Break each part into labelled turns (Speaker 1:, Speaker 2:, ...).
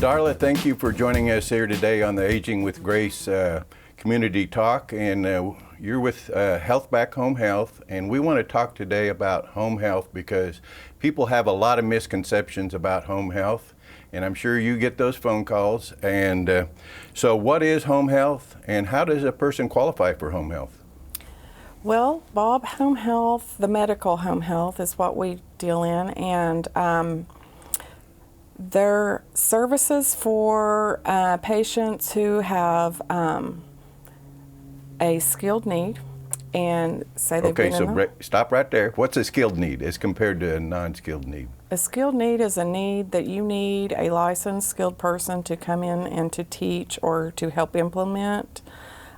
Speaker 1: Darla, thank you for joining us here today on the Aging with Grace Community Talk. And you're with HealthBack Home Health, and we want to talk today about home health because people have a lot of misconceptions about home health, and I'm sure you get those phone calls. And so what is home health, and how does a person qualify for home health?
Speaker 2: Well, Bob, home health, the medical home health is what we deal in, and they're services for patients who have a skilled need, and say they've been in the...
Speaker 1: Stop right there. What's a skilled need as compared to a non-skilled need?
Speaker 2: A skilled need is a need that you need a licensed skilled person to come in and to teach or to help implement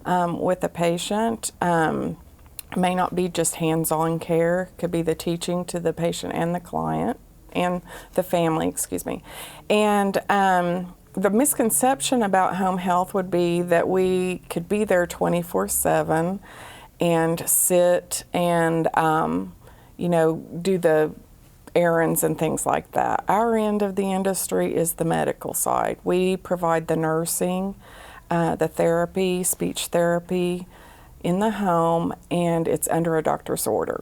Speaker 2: with the patient. May not be just hands-on care, could be the teaching to the patient and the client and the family, excuse me. And the misconception about home health would be that we could be there 24/7 and sit and, you know, do the errands and things like that. Our end of the industry is the medical side. We provide the nursing, the therapy, speech therapy in the home, and it's under a doctor's order.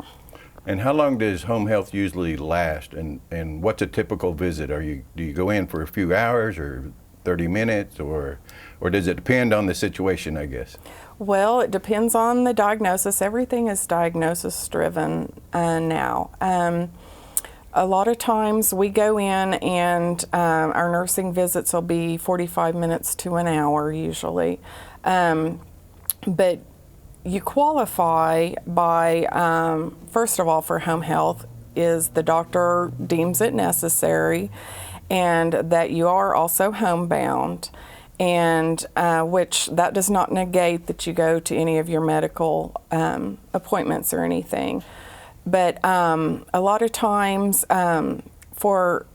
Speaker 1: And how long does home health usually last, and what's a typical visit? Do you go in for a few hours or 30 minutes, or does it depend on the situation, I guess?
Speaker 2: Well, it depends on the diagnosis. Everything is diagnosis driven now. A lot of times we go in and our nursing visits will be 45 minutes to an hour usually. But you qualify by, first of all, for home health is the doctor deems it necessary, and that you are also homebound, and which that does not negate that you go to any of your medical appointments or anything. But a lot of times for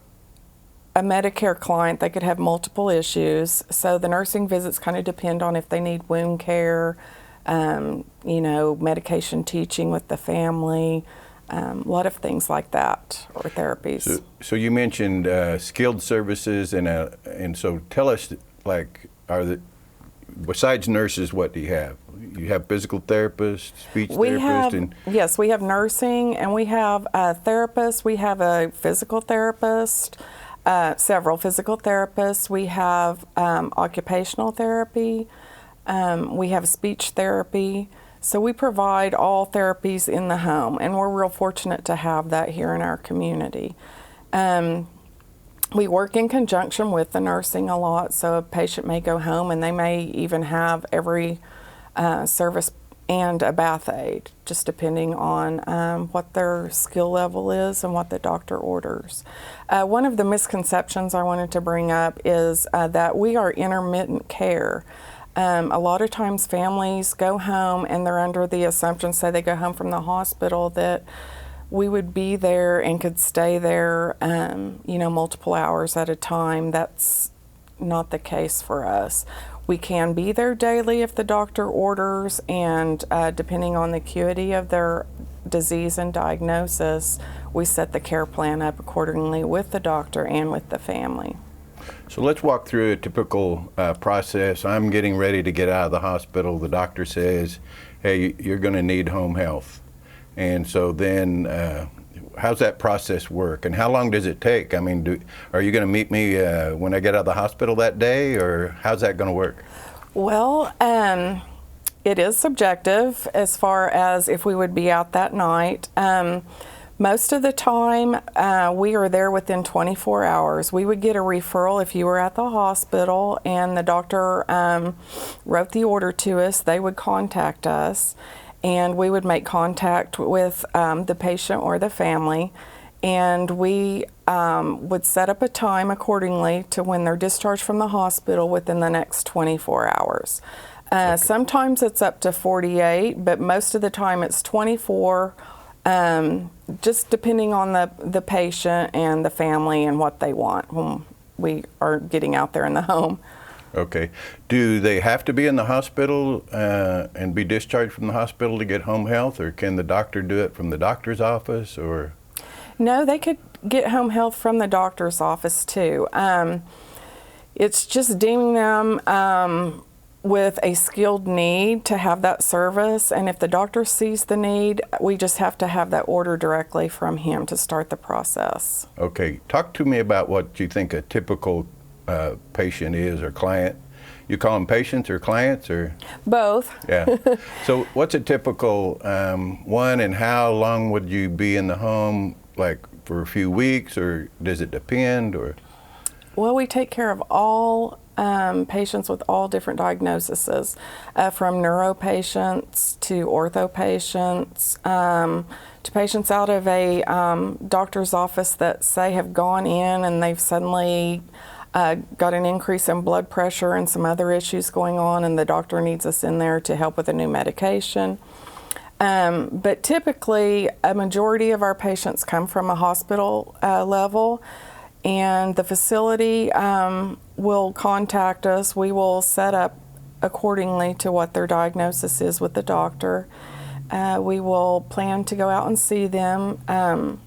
Speaker 2: a Medicare client, they could have multiple issues, so the nursing visits kind of depend on if they need wound care, you know, medication teaching with the family, a lot of things like that, or therapies.
Speaker 1: So you mentioned skilled services, and so tell us, like, besides nurses, what do you have? You have physical therapists, speech therapists?
Speaker 2: Yes, we have nursing, and we have therapists. We have a physical therapist, several physical therapists. We have occupational therapy. We have speech therapy. So we provide all therapies in the home, and we're real fortunate to have that here in our community. We work in conjunction with the nursing a lot, so a patient may go home and they may even have every service and a bath aid, just depending on what their skill level is and what the doctor orders. One of the misconceptions I wanted to bring up is that we are intermittent care. A lot of times families go home and they're under the assumption, say they go home from the hospital, that we would be there and could stay there, you know, multiple hours at a time. That's not the case for us. We can be there daily if the doctor orders, and depending on the acuity of their disease and diagnosis, we set the care plan up accordingly with the doctor and with the family.
Speaker 1: So let's walk through a typical process. I'm getting ready to get out of the hospital. The doctor says, hey, you're going to need home health. And so then how's that process work, and how long does it take? I mean, are you going to meet me when I get out of the hospital that day, or how's that going to work?
Speaker 2: Well, it is subjective as far as if we would be out that night. Most of the time, we are there within 24 hours. We would get a referral if you were at the hospital and the doctor wrote the order to us. They would contact us, and we would make contact with the patient or the family, and we would set up a time accordingly to when they're discharged from the hospital within the next 24 hours. Okay. Sometimes it's up to 48, but most of the time it's 24. Just depending on the patient and the family and what they want when we are getting out there in the home.
Speaker 1: Okay. Do they have to be in the hospital and be discharged from the hospital to get home health, or can the doctor do it from the doctor's office, or?
Speaker 2: No, they could get home health from the doctor's office too. It's just deeming them with a skilled need to have that service, and if the doctor sees the need, we just have to have that order directly from him to start the process.
Speaker 1: Okay, talk to me about what you think a typical patient is or client. You call them patients or clients or?
Speaker 2: Both.
Speaker 1: Yeah. So what's a typical one, and how long would you be in the home, like for a few weeks, or does it depend? Or?
Speaker 2: Well, we take care of all patients with all different diagnoses, from neuro patients to ortho patients, to patients out of a doctor's office that say have gone in and they've suddenly got an increase in blood pressure and some other issues going on, and the doctor needs us in there to help with a new medication. But typically, a majority of our patients come from a hospital level, and the facility will contact us. We will set up accordingly to what their diagnosis is with the doctor. We will plan to go out and see them.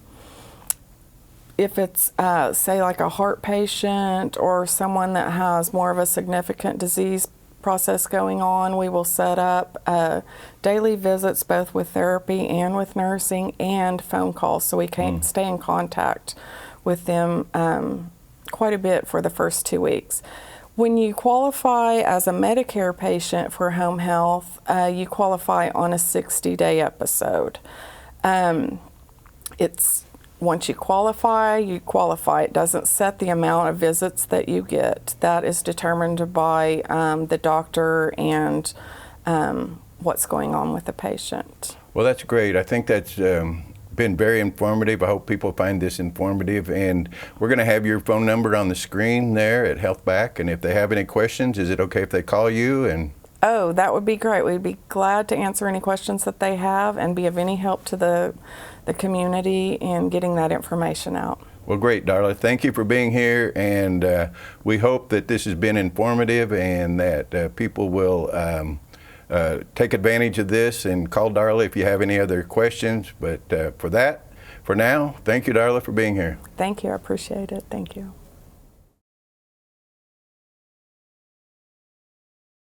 Speaker 2: If it's, say, like a heart patient or someone that has more of a significant disease process going on, we will set up daily visits both with therapy and with nursing, and phone calls, so we can stay in contact with them quite a bit for the first 2 weeks. When you qualify as a Medicare patient for home health, you qualify on a 60-day episode. Once you qualify, you qualify. It doesn't set the amount of visits that you get. That is determined by the doctor and what's going on with the patient.
Speaker 1: Well, that's great. I think that's been very informative. I hope people find this informative. And we're going to have your phone number on the screen there at HealthBack. And if they have any questions, is it okay if they call you? And
Speaker 2: oh, that would be great. We'd be glad to answer any questions that they have and be of any help to the community in getting that information out.
Speaker 1: Well, great, Darla. Thank you for being here, and we hope that this has been informative and that people will take advantage of this and call Darla if you have any other questions. But for now, thank you, Darla, for being here.
Speaker 2: Thank you. I appreciate it. Thank you.